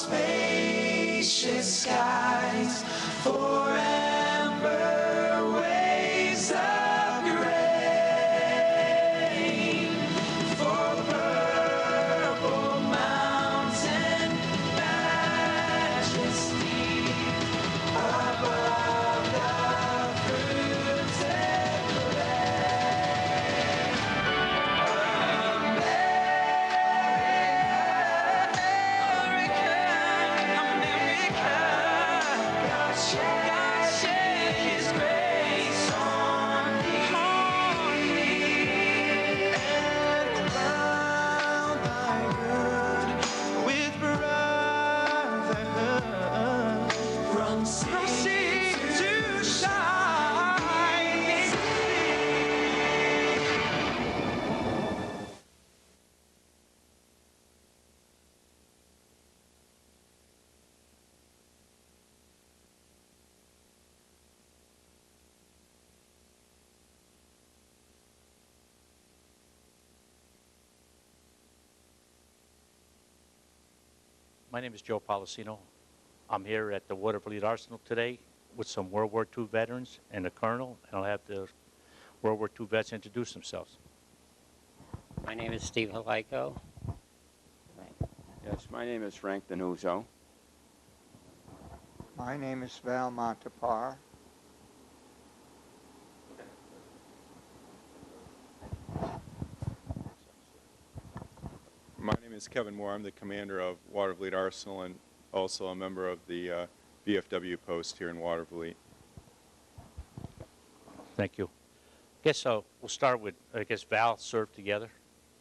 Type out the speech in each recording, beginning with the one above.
spacious skies for amber waves of grain, for purple mountain majesty above the fruited plain. God shed His grace on thee, and crown thy good with brotherhood from sea to shining sea. My name is Joe Policino. I'm here at the Watervliet Arsenal today with some World War II veterans and a colonel, and I'll have the World War II vets introduce themselves. My name is Steven Halayko. Yes, my name is Frank DiNuzzo. My name is Val Montapare. My name is Kevin Moore. I'm the commander of Watervliet Arsenal and also a member of the VFW post here in Watervliet. Thank you. I guess we'll start with, Val served together.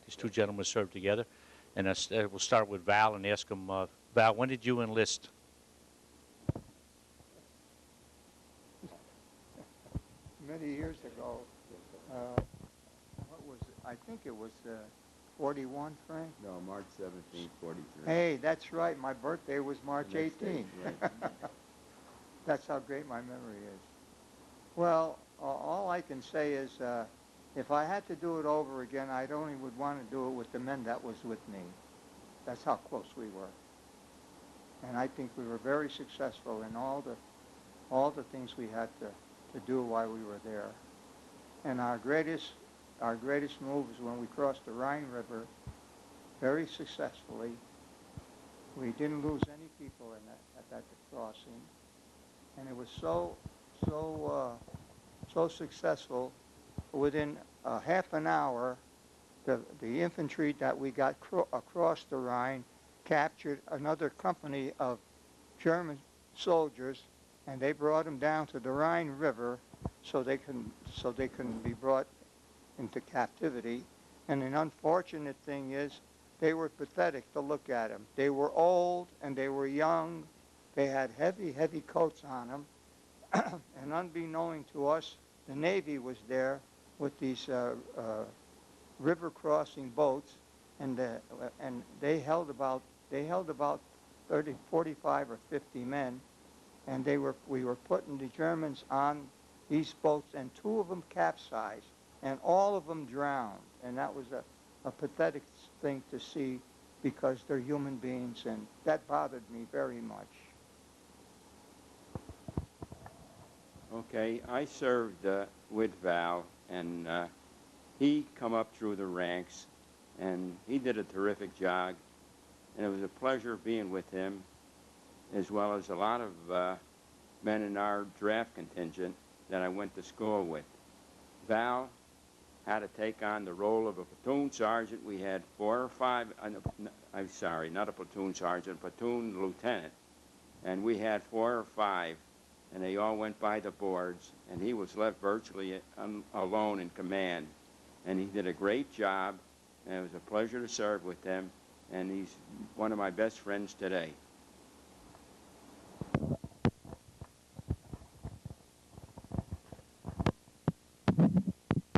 These two gentlemen served together. And we'll start with Val and ask him, Val, when did you enlist? Many years ago, what was it? I think it was 41, Frank? No, March 17th, 43. Hey, that's right. My birthday was March Next day, 18th. right. That's how great my memory is. Well, all I can say is if I had to do it over again, I'd only would want to do it with the men that was with me. That's how close we were. And I think we were very successful in all the things we had to do while we were there. And our greatest move is when we crossed the Rhine River very successfully. We didn't lose any people at that crossing. And it was so successful. Within half an hour, the infantry that we got across the Rhine captured another company of German soldiers, and they brought them down to the Rhine River so they can be brought into captivity. And an unfortunate thing is they were pathetic to look at them. They were old and they were young. They had heavy coats on them. And unbeknown to us, the Navy was there with these river crossing boats, and they held about 30, 45 or 50 men, and we were putting the Germans on these boats, and 2 of them capsized, and all of them drowned. And that was a pathetic thing to see, because they're human beings, and that bothered me very much. Okay, I served with Val, and he come up through the ranks, and he did a terrific job, and it was a pleasure being with him, as well as a lot of men in our draft contingent that I went to school with. Val had to take on the role of a platoon sergeant. We had 4 or 5, I'm sorry, not a platoon sergeant, platoon lieutenant, and we had 4 or 5, and they all went by the boards, and he was left virtually alone in command. And he did a great job, and it was a pleasure to serve with him, and he's one of my best friends today.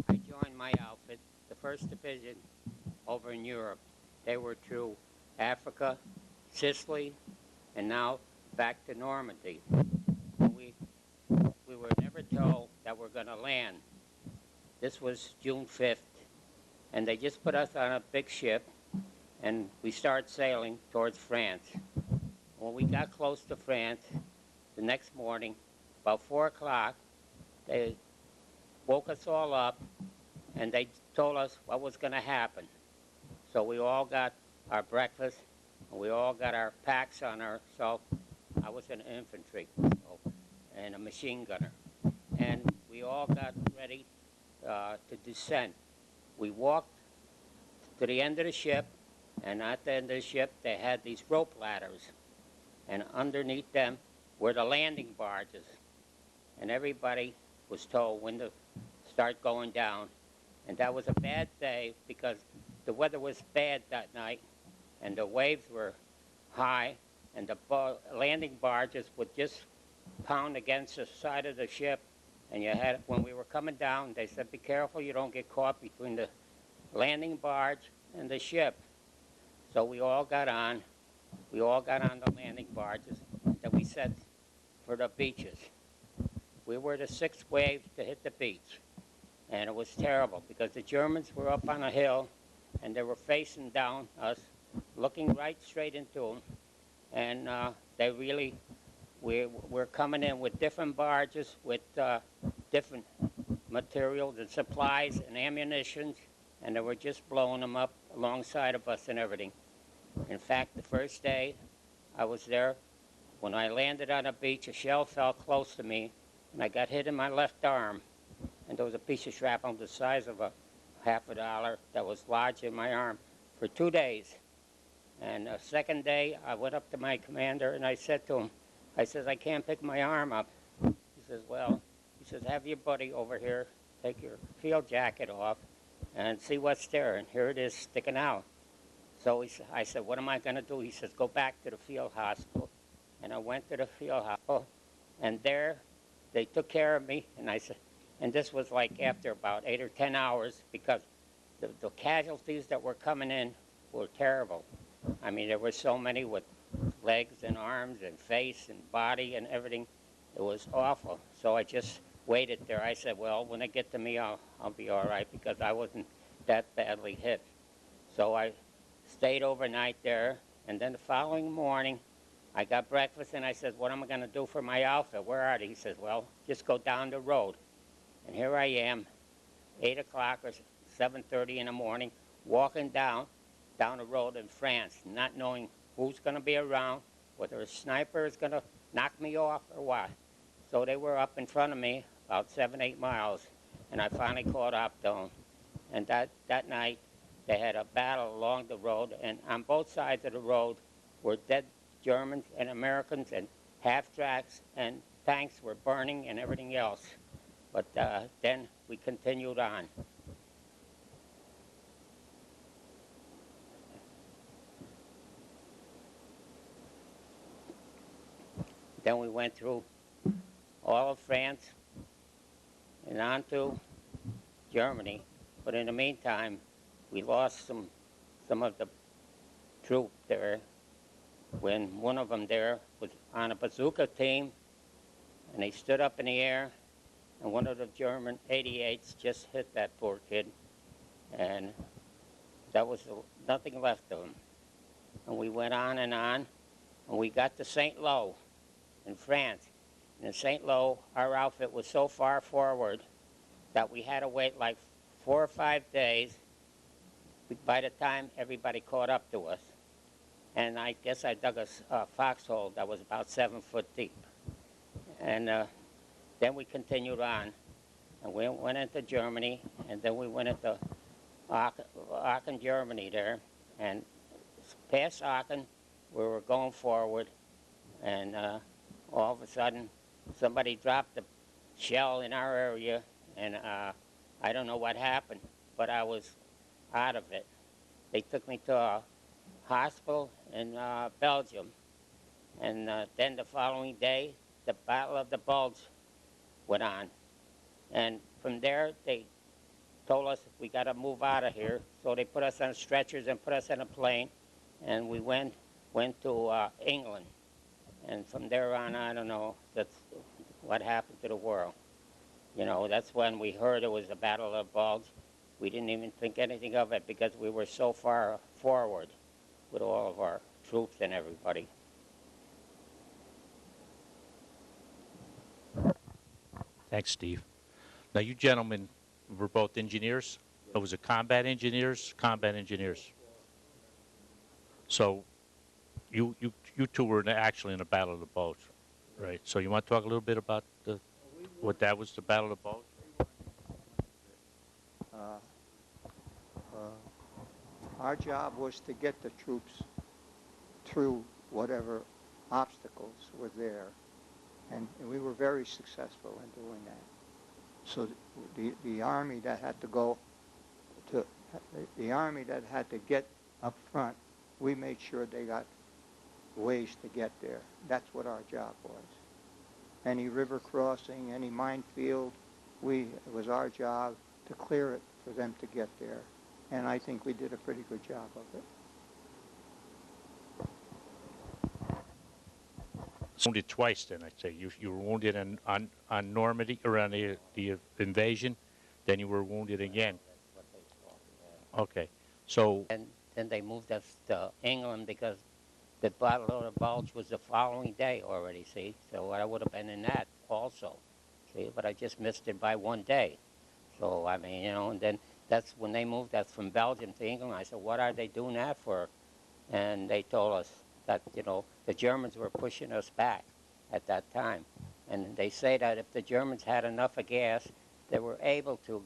I joined my outfit, the 1st Division, over in Europe. They were through Africa, Sicily, and now back to Normandy. We were never told that we're going to land. This was June 5th, and they just put us on a big ship, and we started sailing towards France. when we got close to France, the next morning, about 4 o'clock, they woke us all up, and they told us what was going to happen. So we all got our breakfast, and we all got our packs on ourselves. I was an infantry, and a machine gunner. And we all got ready to descend. We walked to the end of the ship, and at the end of the ship, they had these rope ladders. And underneath them were the landing barges. And everybody was told when to start going down. And that was a bad day because the weather was bad that night, and the waves were high, and the landing barges would just pound against the side of the ship. And you had, when we were coming down, they said, be careful you don't get caught between the landing barge and the ship. So we all got on. We all got on the landing barges. Then we set for the beaches. We were the sixth wave to hit the beach. And it was terrible because the Germans were up on a hill, and they were facing down us, looking right straight into them. And they really, we're coming in with different barges, with different materials and supplies and ammunitions, and they were just blowing them up alongside of us and everything. In fact, the first day I was there, when I landed on a beach, a shell fell close to me, and I got hit in my left arm. And there was a piece of shrapnel the size of a $50 that was lodged in my arm for 2 days. And the second day, I went up to my commander, and I said to him, I says, I can't pick my arm up. He says, well, he says, have your buddy over here take your field jacket off and see what's there. And here it is sticking out. So I said, what am I going to do? He says, go back to the field hospital. And I went to the field hospital, and there they took care of me. And I said, and this was like after about 8 or 10 hours, because the casualties that were coming in were terrible. I mean, there were so many with legs and arms and face and body and everything. It was awful. So I just waited there. I said, well, when they get to me, I'll be all right, because I wasn't that badly hit. So I stayed overnight there, and then the following morning, I got breakfast, and I said, what am I going to do for my outfit? Where are they? He says, well, just go down the road. And here I am, 8 o'clock or 7:30 in the morning, walking down the road in France, not knowing who's going to be around, whether a sniper is going to knock me off or what. So they were up in front of me about 7, 8 miles, and I finally caught up to them. And that night, they had a battle along the road, and on both sides of the road were dead Germans and Americans, and half-tracks and tanks were burning and everything else. But then we continued on. Then we went through all of France and on to Germany. But in the meantime, we lost some of the troop there when one of them there was on a bazooka team, and they stood up in the air, and one of the German 88s just hit that poor kid, and that was nothing left of him. And we went on, and we got to St. Lo in France. And in St. Lo, our outfit was so far forward that we had to wait like 4 or 5 days by the time everybody caught up to us. And I guess I dug a foxhole that was about 7 foot deep. And then we continued on, and we went into Germany, and then we went into Aachen, Germany there. And past Aachen, we were going forward, and all of a sudden, somebody dropped a shell in our area, and I don't know what happened, but I was out of it. They took me to a hospital in Belgium, and then the following day, the Battle of the Bulge went on. And from there, they told us we got to move out of here, so they put us on stretchers and put us in a plane, and we went to England. And from there on, I don't know, that's what happened to the world. You know, that's when we heard it was the Battle of the Bulge. We didn't even think anything of it because we were so far forward with all of our troops and everybody. Thanks, Steve. Now, you gentlemen were both engineers? It was a combat engineers? Combat engineers. So you two were actually in the Battle of the Bulge, right? So you want to talk a little bit about what that was, the Battle of the Bulge? Uh, our job was to get the troops through whatever obstacles were there, and we were very successful in doing that. So the army that had to go to the army that had to get up front, we made sure they got ways to get there. That's what our job was. Any river crossing, any minefield, it was our job to clear it for them to get there. And I think we did a pretty good job of it. Wounded twice, then, I'd say. You were wounded on Normandy, or on the invasion, then you were wounded again. That's what they thought, yeah. Okay. So, And then they moved us to England because the Battle of the Bulge was the following day already, see? So I would have been in that also, see? But I just missed it by 1 day. So, I mean, and then that's when they moved us from Belgium to England. I said, what are they doing that for? And they told us that, the Germans were pushing us back at that time. And they say that if the Germans had enough of gas, they were able to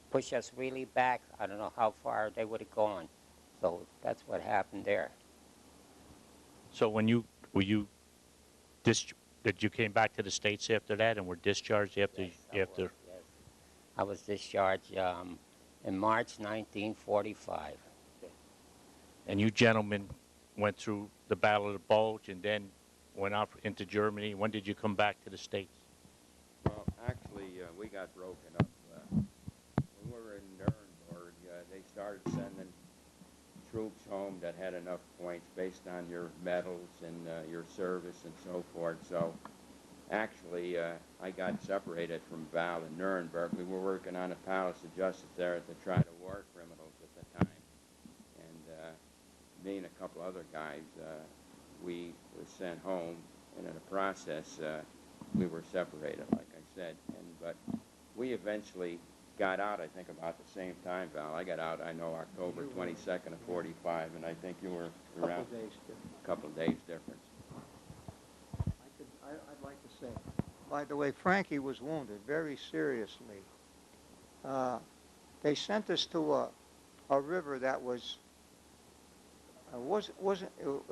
push us really back. I don't know how far they would have gone. So that's what happened there. so when that you came back to the States after that and were discharged after, Yes. I was discharged in March 1945. and you gentlemen went through the Battle of the Bulge and then went out into Germany. When did you come back to the States? Well, actually, we got broken up. When we were in Nuremberg, they started sending troops home that had enough points based on your medals and your service and so forth. So, actually, I got separated from Val in Nuremberg. We were working on a palace of justice there to try to war criminals at the time. And me and a couple other guys, we were sent home, and in the process, we were separated, like I said. But we eventually got out, I think, about the same time, Val. I got out, I know, October 22nd of 45, and I think you were around a couple of days difference. I'd like to say, by the way, Frankie was wounded very seriously. They sent us to a river that wasn't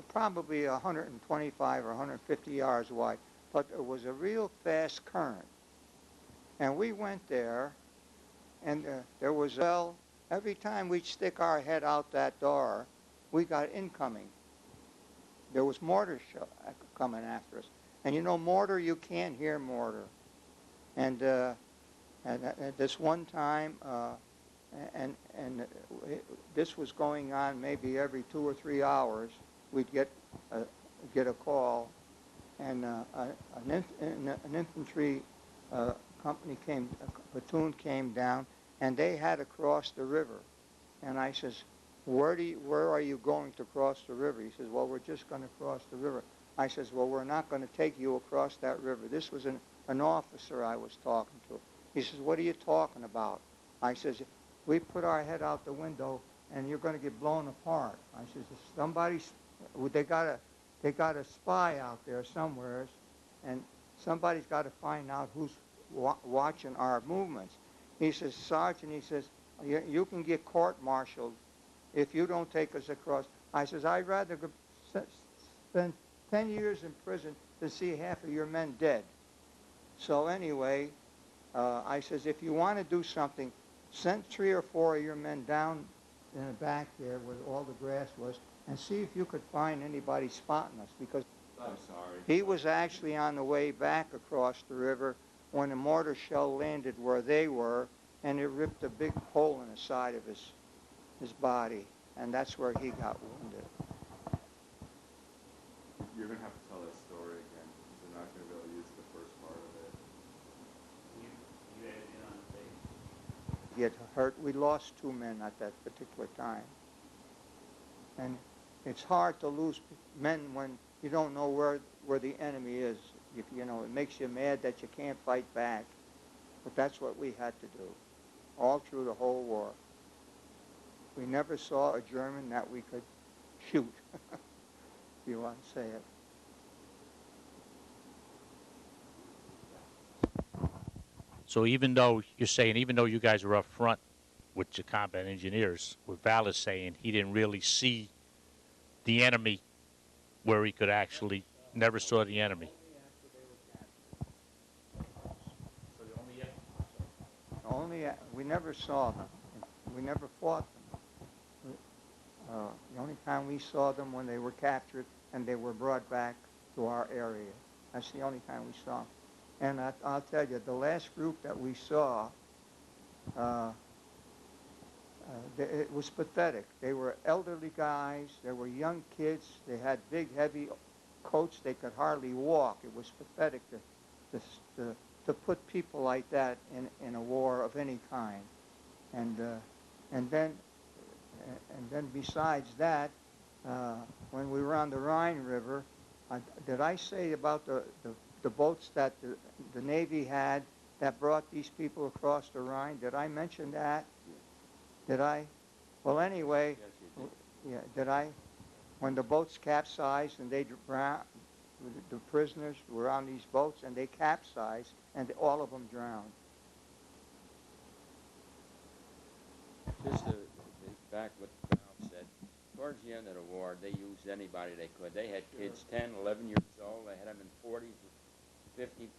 probably 125 or 150 yards wide, but it was a real fast current. And we went there, and there was, every time we'd stick our head out that door, we got incoming. There was mortar coming after us. And mortar, you can't hear mortar. And this one time, this was going on maybe every 2 or 3 hours. We'd get a call, and an infantry company a platoon came down, and they had to cross the river. And I says, where are you going to cross the river? He says, well, we're just going to cross the river. I says, well, we're not going to take you across that river. This was an officer I was talking to. He says, what are you talking about? I says, we put our head out the window, and you're going to get blown apart. I says, they got a spy out there somewhere, and somebody's got to find out who's watching our movements. He says, Sergeant, he says, you can get court-martialed if you don't take us across. I says, I'd rather spend 10 years in prison to see half of your men dead. So anyway, I says, if you want to do something, send 3 or 4 of your men down in the back there where all the grass was, and see if you could find anybody spotting us, because I'm sorry. he was actually on the way back across the river when a mortar shell landed where they were, and it ripped a big hole in the side of his body, and that's where he got wounded. You're going to have to tell that story again, because we're not going to be able to use the first part of it. You had it on tape. Get hurt. We lost 2 men at that particular time. And it's hard to lose men when you don't know where the enemy is. It makes you mad that you can't fight back. But that's what we had to do, all through the whole war. We never saw a German that we could shoot, if you want to say it. So even though you're saying, even though you guys were up front with the combat engineers, what Val is saying, he didn't really see the enemy where he could actually, never saw the enemy. We never saw them. We never fought them. The only time we saw them when they were captured and they were brought back to our area. That's the only time we saw them. And I'll tell you, the last group that we saw, it was pathetic. They were elderly guys. They were young kids. They had big, heavy coats. They could hardly walk. It was pathetic to put people like that in a war of any kind. And then besides that, when we were on the Rhine River, did I say about the boats that the Navy had that brought these people across the Rhine? Did I mention that? Did I? Well, anyway, Yes, you did. yeah, did I? When the boats capsized and they drowned, the prisoners were on these boats and they capsized and all of them drowned. Just to back what Val said, towards the end of the war, they used anybody they could. They had kids 10, 11 years old. They had them in 40s, 50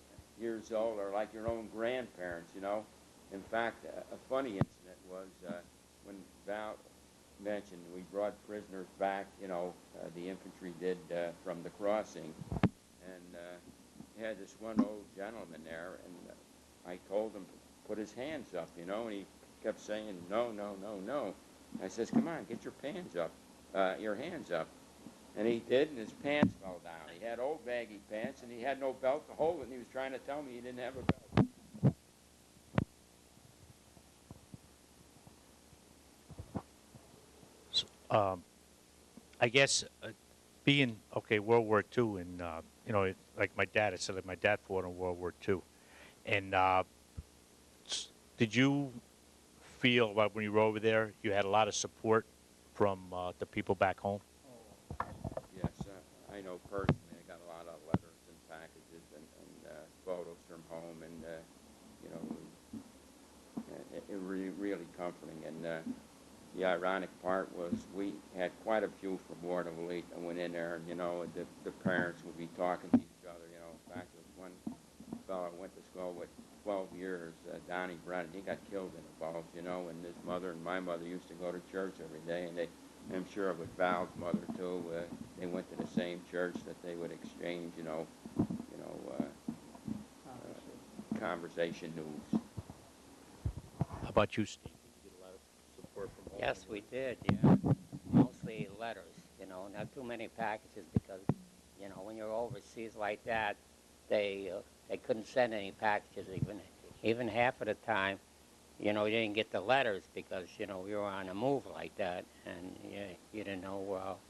years old, or like your own grandparents, you know. In fact, a funny incident was when Val mentioned we brought prisoners back, you know, the infantry did from the crossing. And he had this one old gentleman there, and I told him to put his hands up, you know, and he kept saying, no, no, no, no. I says, come on, get your hands up. And he did, and his pants fell down. He had old baggy pants, and he had no belt to hold it, and he was trying to tell me he didn't have a belt. I guess being, okay, World War II, and, you know, like my dad, I said that my dad fought in World War II. And did you feel like when you were over there, you had a lot of support from the people back home? Yes, I know personally. I got a lot of letters and packages and photos from home, and you know, it really comforting. And the ironic part was we had quite a few from Watervliet that went in there, and you know, the parents would be talking to each other. You know, in fact, there was one fellow I went to school with 12 years, Donnie Brennan. He got killed in the Bulge, you know, and his mother and my mother used to go to church every day, and I'm sure with Val's mother too, they went to the same church that they would exchange, conversation news. How about you, Steve? Did you get a lot of support from home? Yes, we did, yeah. Mostly letters, you know, not too many packages because, you know, when you're overseas like that, they couldn't send any packages even half of the time. You know, you didn't get the letters because, you know, we were on a move like that, and you didn't know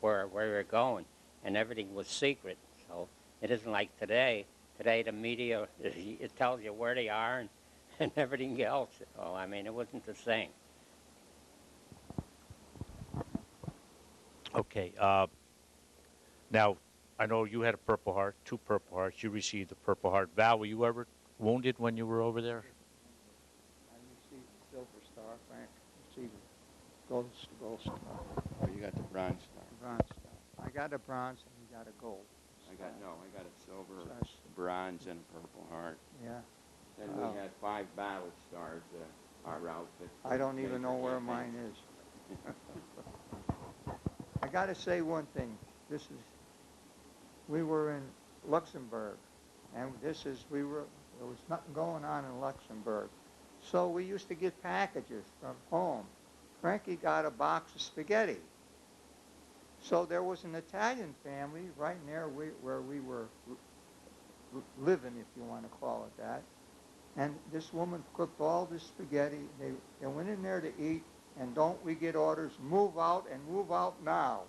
where we were going, and everything was secret. So it isn't like today. Today the media, it tells you where they are and everything else. So, I mean, it wasn't the same. Okay. Now, I know you had a Purple Heart, 2 Purple Hearts. You received the Purple Heart. Val, were you ever wounded when you were over there? I received the Silver Star, Frank. Received the Gold Star, Oh, you got the Bronze Star. Bronze Star. I got a bronze and you got a gold. I got a silver, Stars. bronze, and a Purple Heart. Yeah. Then Wow. we had 5 battle stars, our outfit. I don't even know where mine is. I got to say one thing. We were in Luxembourg, and there was nothing going on in Luxembourg. So we used to get packages from home. Frankie got a box of spaghetti. So there was an Italian family right near where we were living, if you want to call it that. And this woman cooked all this spaghetti. They went in there to eat, and don't we get orders, move out and move out now.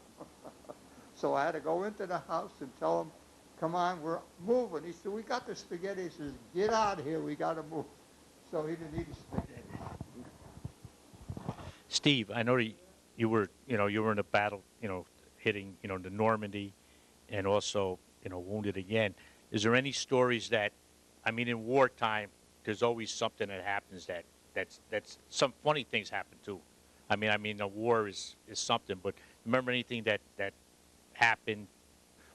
So I had to go into the house and tell him, come on, we're moving. He said, we got the spaghetti. He says, get out of here, we got to move. So he didn't eat his spaghetti. Steve, I know you were, you were in a battle, hitting, the Normandy, and also, wounded again. Is there any stories that, I mean, in wartime, there's always something that happens that's some funny things happen too. I mean, a war is something, but remember anything that happened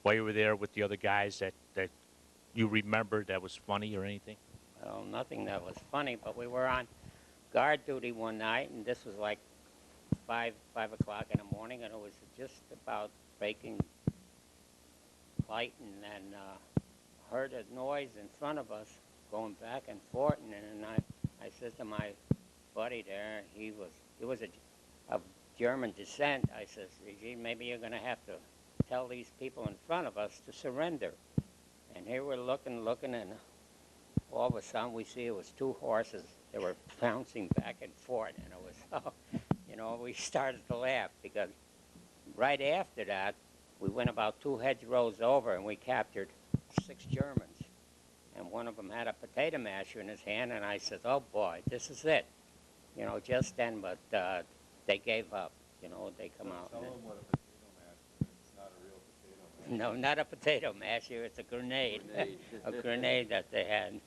while you were there with the other guys that you remember that was funny or anything? Well, nothing that was funny, but we were on guard duty one night, and this was like 5 o'clock in the morning, and it was just about breaking light, and then heard a noise in front of us going back and forth, and then I said to my buddy there, he was of German descent. I says, "Gee, maybe you're going to have to tell these people in front of us to surrender." And here we're looking, and all of a sudden we see it was two horses. They were bouncing back and forth, and it was, we started to laugh because right after that, we went about 2 hedgerows over and we captured 6 Germans. And one of them had a potato masher in his hand, and I said, "Oh boy, this is it." Just then, but they gave up. They come out. Tell them what a potato masher is. It's not a real potato masher. No, not a potato masher. It's a grenade. A grenade that they had.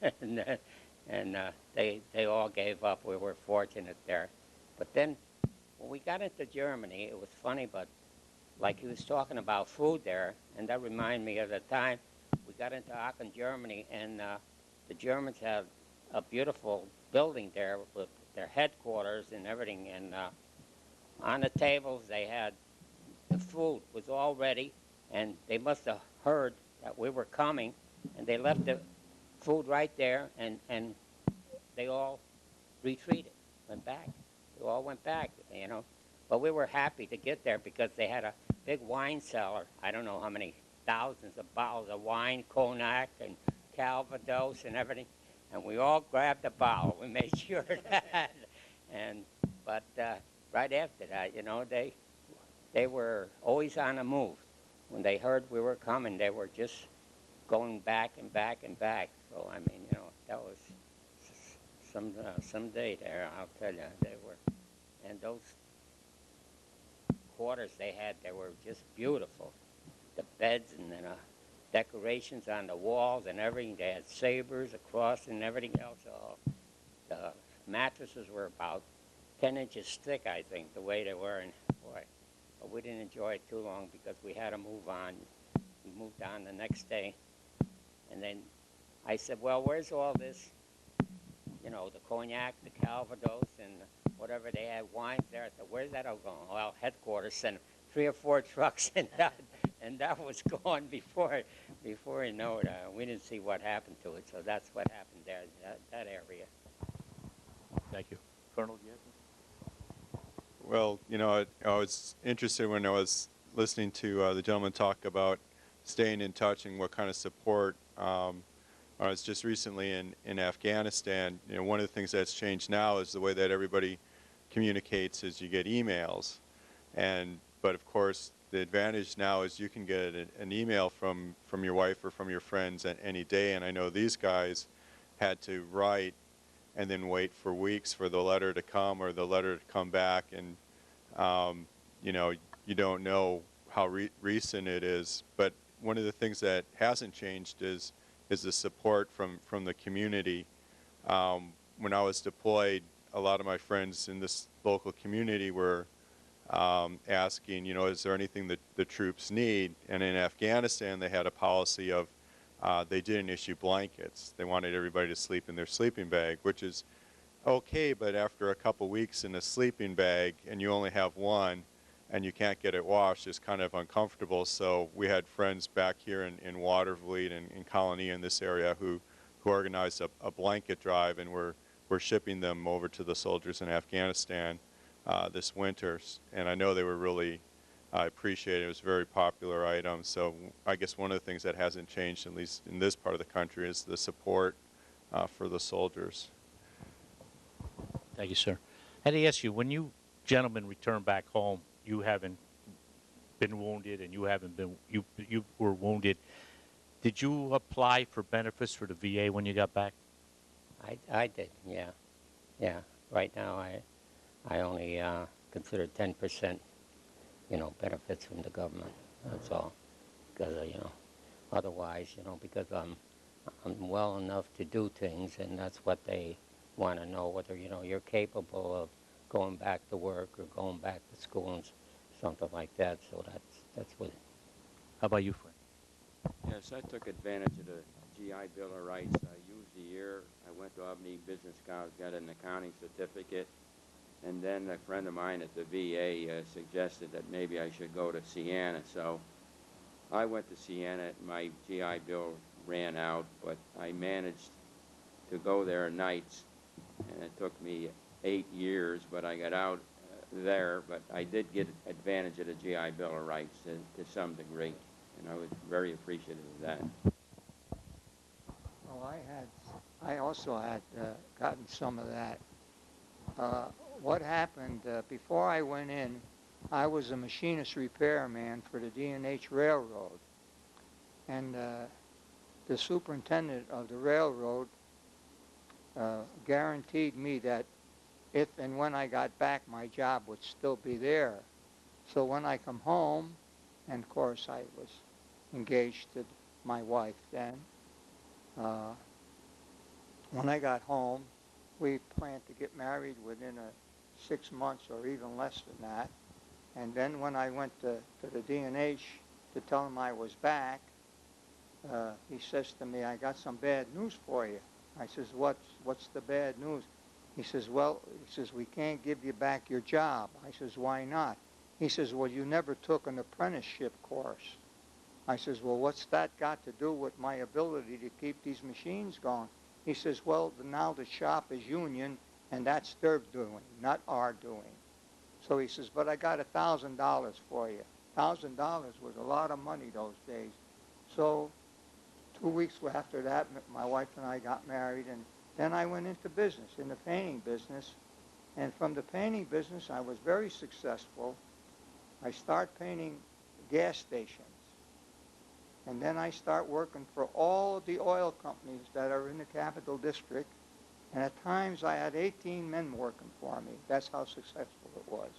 and they all gave up. We were fortunate there. But then when we got into Germany, it was funny, but like he was talking about food there, and that reminded me of the time we got into Aachen, Germany, and the Germans had a beautiful building there with their headquarters and everything. And on the tables, they had the food was all ready, and they must have heard that we were coming, and they left the food right there, and they all retreated, went back. They all went back, But we were happy to get there because they had a big wine cellar. I don't know how many thousands of bottles of wine, cognac, and Calvados and everything. And we all grabbed a bottle. We made sure of that. But right after that, they were always on the move. When they heard we were coming, they were just going back and back and back. So, that was some day there, I'll tell you. They were, and those quarters they had, they were just beautiful. The beds and then decorations on the walls and everything. They had sabers across and everything else. The mattresses were about 10 inches thick, I think, the way they were. And boy, but we didn't enjoy it too long because we had to move on. We moved on the next day. And then I said, "Well, where's all this, the cognac, the Calvados, and whatever they had, wines there?" I said, "Where's that all going?" Well, headquarters sent 3 or 4 trucks, and that was gone before you know it. We didn't see what happened to it, so that's what happened there, that area. Thank you. Colonel, do you have Well, I was interested when I was listening to the gentleman talk about staying in touch and what kind of support. I was just recently in Afghanistan. One of the things that's changed now is the way that everybody communicates is you get emails. But of course, the advantage now is you can get an email from your wife or from your friends at any day. And I know these guys had to write and then wait for weeks for the letter to come or the letter to come back. And, you don't know how recent it is. But one of the things that hasn't changed is the support from the community. When I was deployed, a lot of my friends in this local community were asking, is there anything that the troops need? And in Afghanistan, they had a policy of they didn't issue blankets. They wanted everybody to sleep in their sleeping bag, which is okay, but after a couple weeks in a sleeping bag and you only have one and you can't get it washed, it's kind of uncomfortable. So we had friends back here in Watervliet and in Colony in this area who organized a blanket drive, and we're shipping them over to the soldiers in Afghanistan this winter. And I know they were really appreciated. It was a very popular item. So I guess one of the things that hasn't changed, at least in this part of the country, is the support for the soldiers. Thank you, sir. I had to ask you, when you gentlemen return back home, you haven't been wounded and you haven't been, you were wounded. Did you apply for benefits for the VA when you got back? I did, yeah. Yeah. Right now, I only consider 10%, benefits from the government. That's all. Because, otherwise, because I'm well enough to do things, and that's what they want to know, whether, you're capable of going back to work or going back to school and something like that. So that's what. How about you, Frank? Yes, I took advantage of the GI Bill of Rights. I used a year. I went to Albany Business College, got an accounting certificate, and then a friend of mine at the VA suggested that maybe I should go to Siena. So I went to Siena. My GI Bill ran out, but I managed to go there nights, and it took me 8 years, but I got out there. But I did get advantage of the GI Bill of Rights to some degree, and I was very appreciative of that. Well, I also had gotten some of that. What happened, before I went in, I was a machinist repairman for the D&H Railroad. And the superintendent of the railroad guaranteed me that if and when I got back, my job would still be there. So when I come home, and of course I was engaged to my wife then, when I got home, we planned to get married within 6 months or even less than that. And then when I went to the D&H to tell him I was back, he says to me, I got some bad news for you. I says, what's the bad news? He says, we can't give you back your job. I says, why not? He says, well, you never took an apprenticeship course. I says, well, what's that got to do with my ability to keep these machines going? He says, well, now the shop is union, and that's their doing, not our doing. So he says, but I got $1,000 for you. $1,000 was a lot of money those days. So 2 weeks after that, my wife and I got married, and then I went into business, in the painting business. And from the painting business, I was very successful. I start painting gas stations. And then I start working for all of the oil companies that are in the Capital District. And at times I had 18 men working for me. That's how successful it was.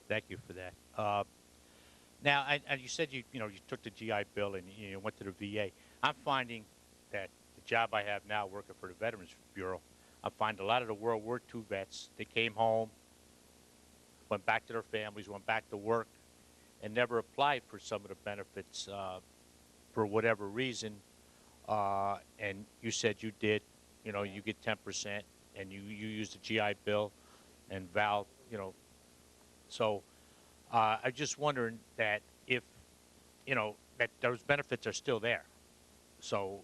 Thank you for that. Now, and you said you took the GI Bill and you went to the VA. I'm finding that the job I have now, working for the Veterans Bureau, I find a lot of the World War II vets, they came home, went back to their families, went back to work, and never applied for some of the benefits for whatever reason. And you said you did. You get 10%, and you use the GI Bill, and Val, So I'm just wondering that if, that those benefits are still there. So,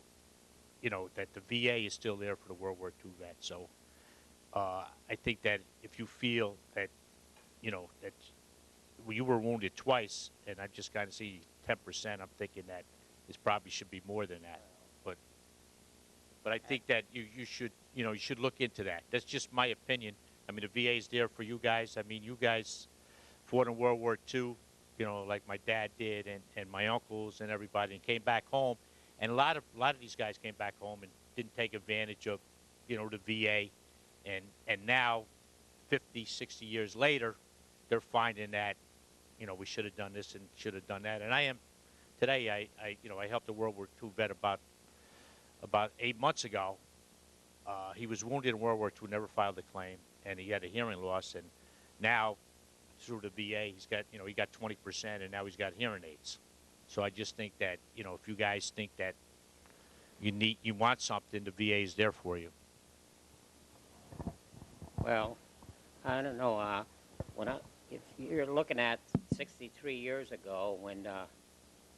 that the VA is still there for the World War II vets. So I think that if you feel that, that you were wounded twice, and I just kind of see 10%, I'm thinking that it probably should be more than that. But I think that you should, you should look into that. That's just my opinion. I mean, the VA is there for you guys. I mean, you guys fought in World War II, like my dad did, and my uncles and everybody, and came back home. And a lot of these guys came back home and didn't take advantage of, the VA. And now, 50, 60 years later, they're finding that, we should have done this and should have done that. And I am, today, I helped a World War II vet about 8 months ago. He was wounded in World War II, never filed a claim, and he had a hearing loss. And now, through the VA, he got 20%, and now he's got hearing aids. So I just think that, if you guys think that you want something, the VA is there for you. Well, I don't know. If you're looking at 63 years ago when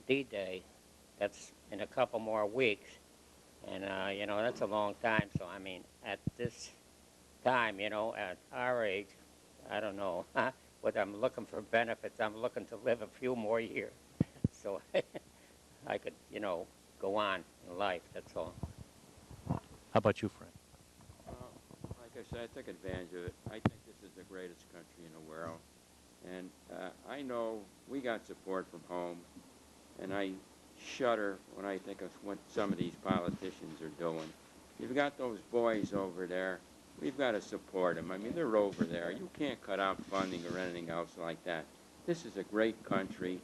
D-Day, that's in a couple more weeks, and that's a long time. So I mean, at this time, at our age, I don't know whether I'm looking for benefits. I'm looking to live a few more years, so I could, go on in life. That's all. How about you, Frank? Like I said, I took advantage of it. I think this is the greatest country in the world. And I know we got support from home, and I shudder when I think of what some of these politicians are doing. You've got those boys over there. We've got to support them. I mean, they're over there. You can't cut out funding or anything else like that. This is a great country,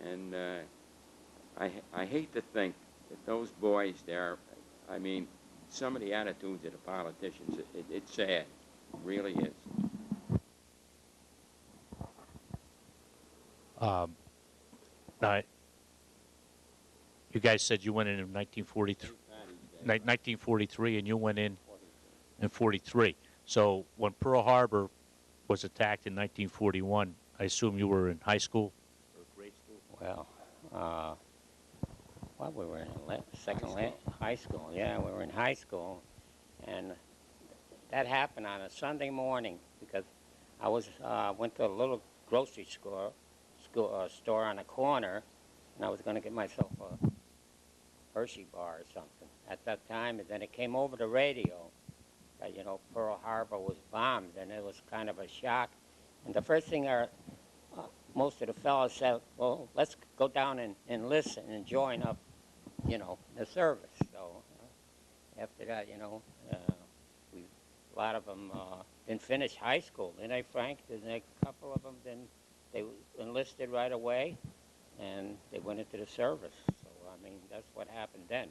and I hate to think that those boys there, I mean, some of the attitudes of the politicians, it's sad. It really is. Now, you guys said you went in 1943, 1943, and you went in 43. So when Pearl Harbor was attacked in 1941, I assume you were in high school or grade school? Well, we were in high school. Yeah, we were in high school, and that happened on a Sunday morning because I went to a little grocery store on a corner, and I was going to get myself a Hershey bar or something at that time, and then it came over the radio that, you know, Pearl Harbor was bombed, and it was kind of a shock. And the first thing most of the fellows said, well, let's go down and listen and join up, you know, the service. So after that, you know, a lot of them didn't finish high school, didn't they, Frank? A couple of them didn't. They enlisted right away, and they went into the service. So, I mean, that's what happened then.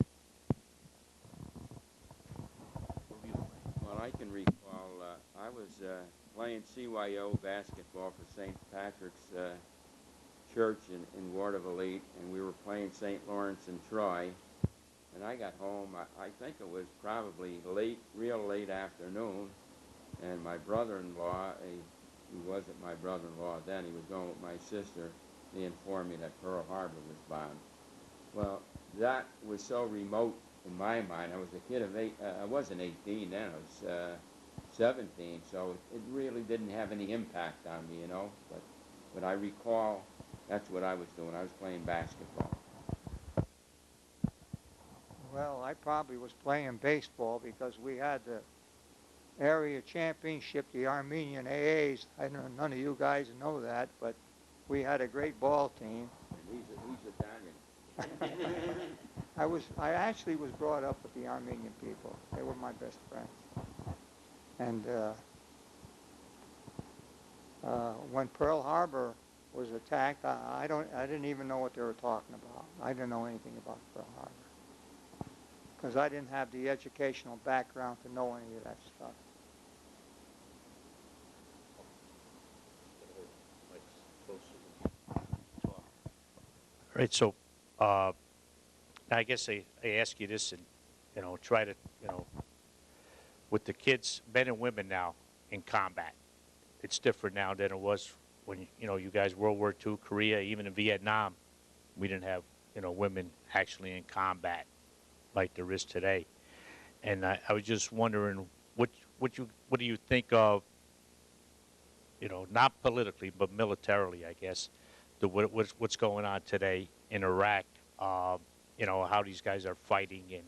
Well, I can recall I was playing CYO basketball for St. Patrick's Church in Watervliet, and we were playing St. Lawrence and Troy. And I got home, I think it was probably late, real late afternoon, and my brother-in-law, he wasn't my brother-in-law then, he was going with my sister, he informed me that Pearl Harbor was bombed. Well, that was so remote in my mind. I was a kid of I wasn't 18 then, I was 17, so it really didn't have any impact on me, you know. But I recall that's what I was doing. I was playing basketball. Well, I probably was playing baseball because we had the area championship, the Armenian AAs. I know none of you guys know that, but we had a great ball team. He's Italian. I actually was brought up with the Armenian people. They were my best friends. And when Pearl Harbor was attacked, I didn't even know what they were talking about. I didn't know anything about Pearl Harbor because I didn't have the educational background to know any of that stuff. All right, so I guess I ask you this and, you know, try to, you know, with the kids, men and women now in combat, it's different now than it was when, you know, you guys, World War II, Korea, even in Vietnam, we didn't have, you know, women actually in combat like there is today. And I was just wondering, what do you think of, you know, not politically, but militarily, I guess, what's going on today in Iraq, you know, how these guys are fighting and,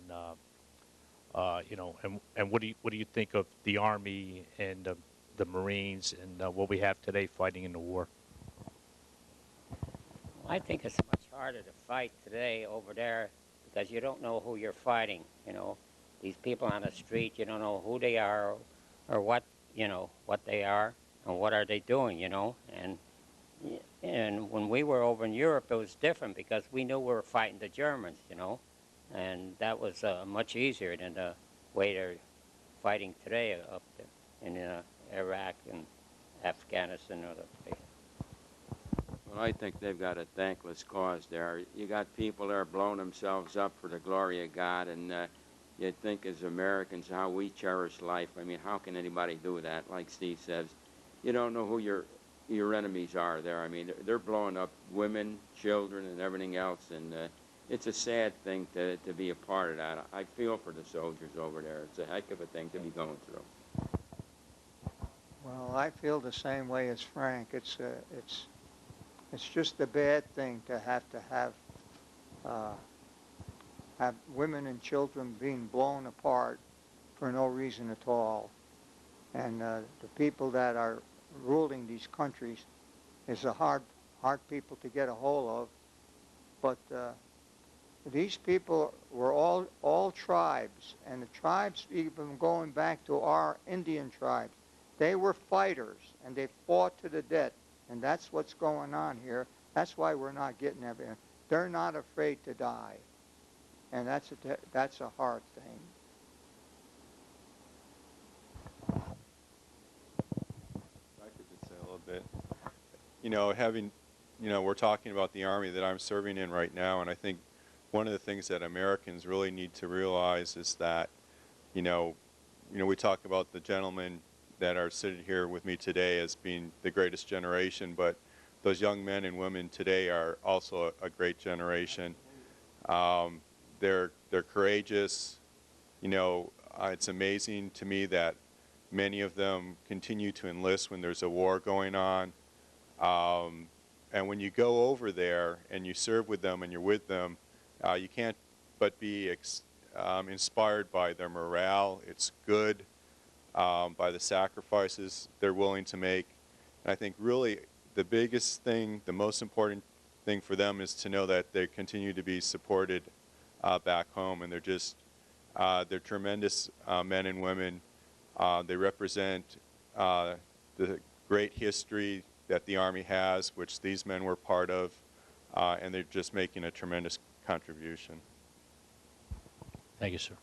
you know, and what do you think of the Army and the Marines and what we have today fighting in the war? I think it's much harder to fight today over there because you don't know who you're fighting, you know. These people on the street, you don't know who they are or what, you know, what they are and what are they doing, you know. And when we were over in Europe, it was different because we knew we were fighting the Germans, you know. And that was much easier than the way they're fighting today up there in Iraq and Afghanistan and other places. Well, I think they've got a thankless cause there. You got people there blowing themselves up for the glory of God, and you think as Americans how we cherish life. I mean, how can anybody do that? Like Steve says, you don't know who your enemies are there. I mean, they're blowing up women, children, and everything else, and it's a sad thing to be a part of that. I feel for the soldiers over there. It's a heck of a thing to be going through. Well, I feel the same way as Frank. It's just a bad thing to have women and children being blown apart for no reason at all. And the people that are ruling these countries is a hard people to get a hold of. But these people were all tribes, and the tribes, even going back to our Indian tribes, they were fighters, and they fought to the death, and that's what's going on here. That's why we're not getting everything. They're not afraid to die, and that's a hard thing. I could just say a little bit. You know, we're talking about the Army that I'm serving in right now, and I think one of the things that Americans really need to realize is that, we talk about the gentlemen that are sitting here with me today as being the greatest generation, but those young men and women today are also a great generation. They're courageous. It's amazing to me that many of them continue to enlist when there's a war going on. And when you go over there and you serve with them and you're with them, you can't but be inspired by their morale. It's good, by the sacrifices they're willing to make. And I think really the biggest thing, the most important thing for them is to know that they continue to be supported back home. And they're tremendous men and women. They represent the great history that the Army has, which these men were part of, and they're just making a tremendous contribution. Thank you, sir.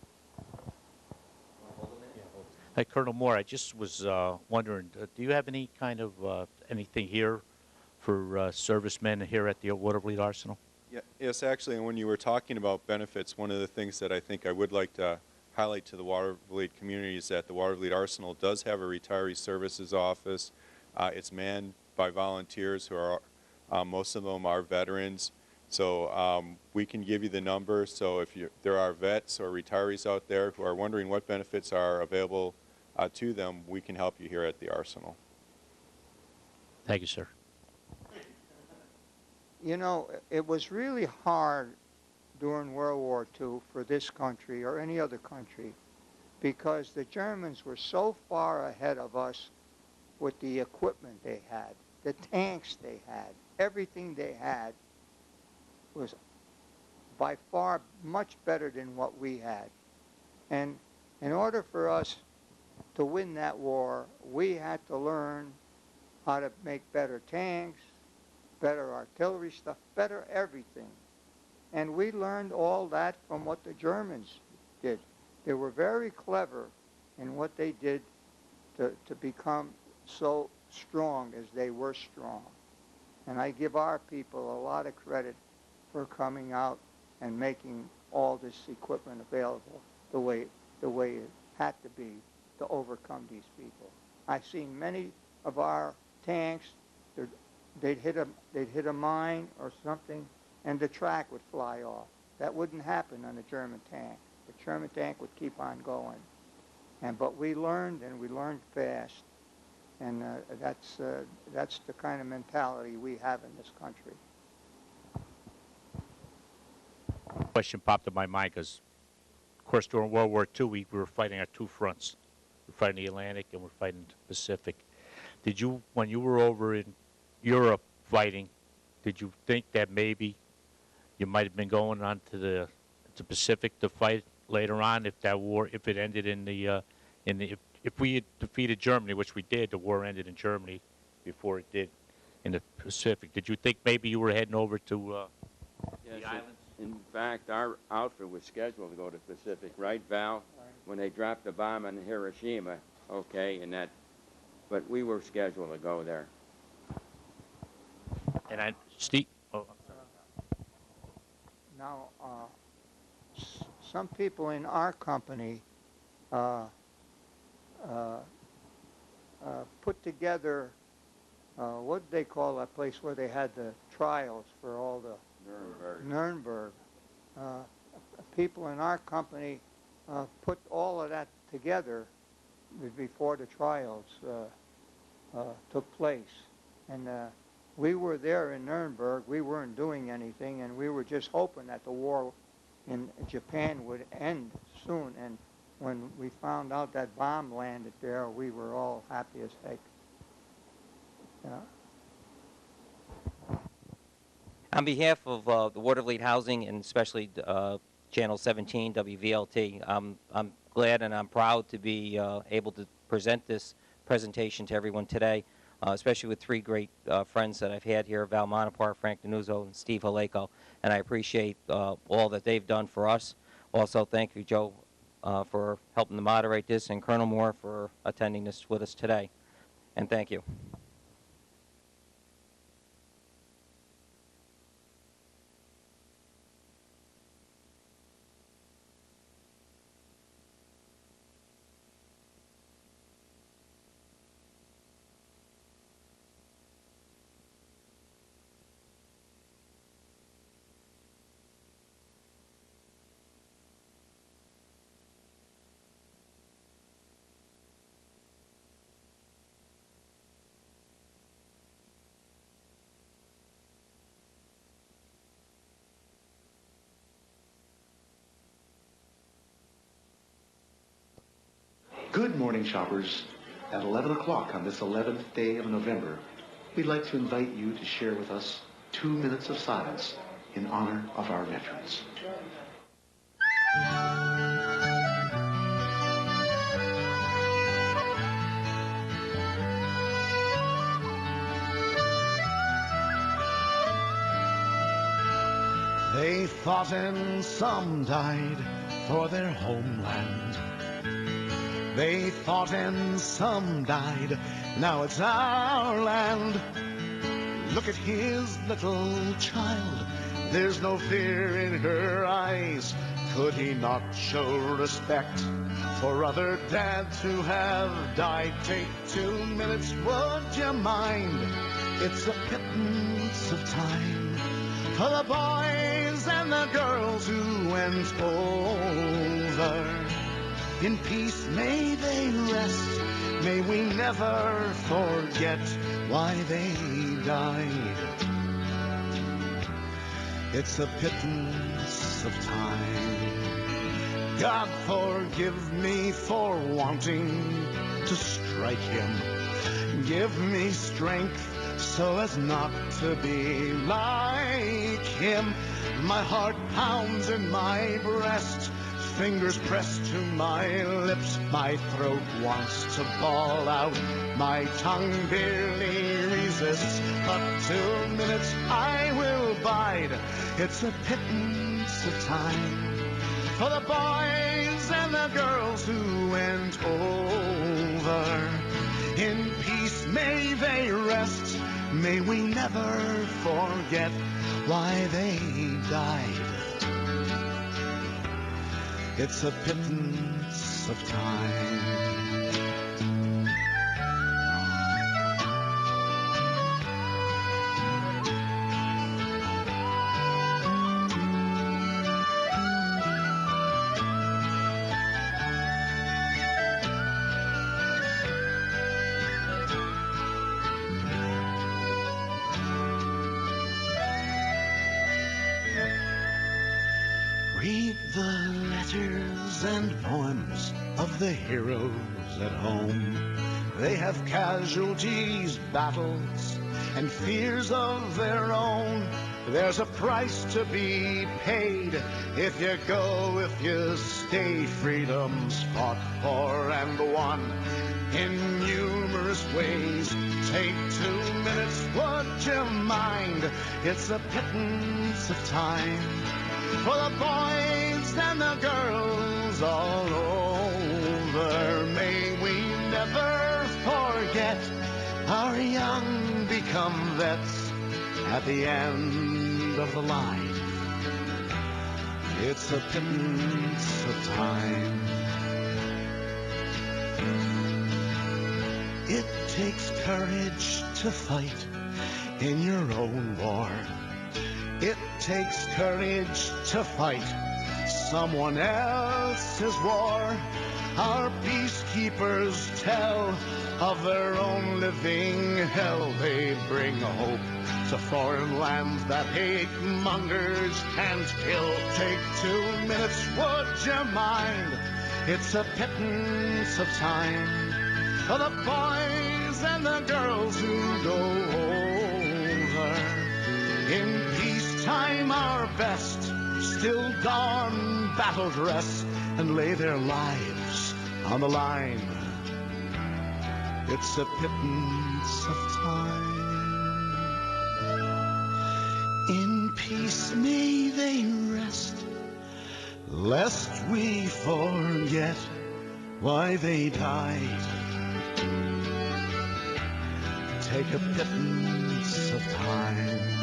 Hey, Colonel Moore, I just was wondering, do you have any kind of anything here for servicemen here at the Watervliet Arsenal? Yeah, yes, actually, and when you were talking about benefits, one of the things that I think I would like to highlight to the Watervliet community is that the Watervliet Arsenal does have a retiree services office. It's manned by volunteers who are, most of them are veterans. So we can give you the number. So if there are vets or retirees out there who are wondering what benefits are available to them, we can help you here at the Arsenal. Thank you, sir. You know, it was really hard during World War II for this country or any other country because the Germans were so far ahead of us with the equipment they had, the tanks they had, everything they had was by far much better than what we had. And in order for us to win that war, we had to learn how to make better tanks, better artillery stuff, better everything. And we learned all that from what the Germans did. They were very clever in what they did to become so strong as they were strong. And I give our people a lot of credit for coming out and making all this equipment available the way it had to be to overcome these people. I've seen many of our tanks, they'd hit a mine or something, and the track would fly off. That wouldn't happen on a German tank. The German tank would keep on going. But we learned, and we learned fast. And that's the kind of mentality we have in this country. Question popped in my mind because, of course, during World War II, we were fighting on two fronts. We're fighting the Atlantic and we're fighting the Pacific. Did you, when you were over in Europe fighting, did you think that maybe you might have been going on to the Pacific to fight later on if that war, if it ended if we had defeated Germany, which we did, the war ended in Germany before it did in the Pacific. Did you think maybe you were heading over to Yes, the islands? in fact, our outfit was scheduled to go to Pacific, right, Val? Right. When they dropped the bomb on Hiroshima, okay, but we were scheduled to go there. And Steve, oh, I'm sorry. Now, some people in our company put together, what did they call that place where they had the trials for all the Nuremberg. People in our company put all of that together before the trials took place. And we were there in Nuremberg. We weren't doing anything, and we were just hoping that the war in Japan would end soon. And when we found out that bomb landed there, we were all happy as heck. Yeah. On behalf of the Watervliet Housing and especially Channel 17, WVLT, I'm glad and I'm proud to be able to present this presentation to everyone today, especially with three great friends that I've had here, Val Montapare, Frank DiNuzzo, and Steve Halayko, and I appreciate all that they've done for us. Also, thank you, Joe, for helping to moderate this, and Colonel Moore for attending this with us today. And thank you. Good morning, shoppers. At 11 o'clock on this 11th day of November, we'd like to invite you to share with us 2 minutes of silence in honor of our veterans. They fought and some died for their homeland. They fought and some died, now it's our land. Look at his little child, there's no fear in her eyes. Could he not show respect for other dads who have died? Take 2 minutes, would you mind? It's a pittance of time for the boys and the girls who went over. In peace may they rest, may we never forget why they died. It's a pittance of time. God forgive me for wanting to strike him. Give me strength so as not to be like him. My heart pounds in my breast, fingers pressed to my lips, my throat wants to bawl out, my tongue barely resists, but 2 minutes I will bide. It's a pittance of time for the boys and the girls who went over. In peace may they rest, may we never forget why they died. It's a pittance of time. Read the letters and poems of the heroes at home. They have casualties, battles, and fears of their own. There's a price to be paid if you go, if you stay. Freedom's fought for and won in numerous ways. Take 2 minutes, would you mind? It's a pittance of time for the boys and the girls all over. May we never forget our young become vets at the end of the line. It's a pittance of time. It takes courage to fight in your own war. It takes courage to fight someone else's war. Our peacekeepers tell of their own living hell. They bring hope to foreign lands that hate mongers can't kill. Take 2 minutes, would you mind? It's a pittance of time for the boys and the girls who go over. In peace time our best, still don battle dress and lay their lives on the line. It's a pittance of time. In peace may they rest, lest we forget why they died. Take a pittance of time.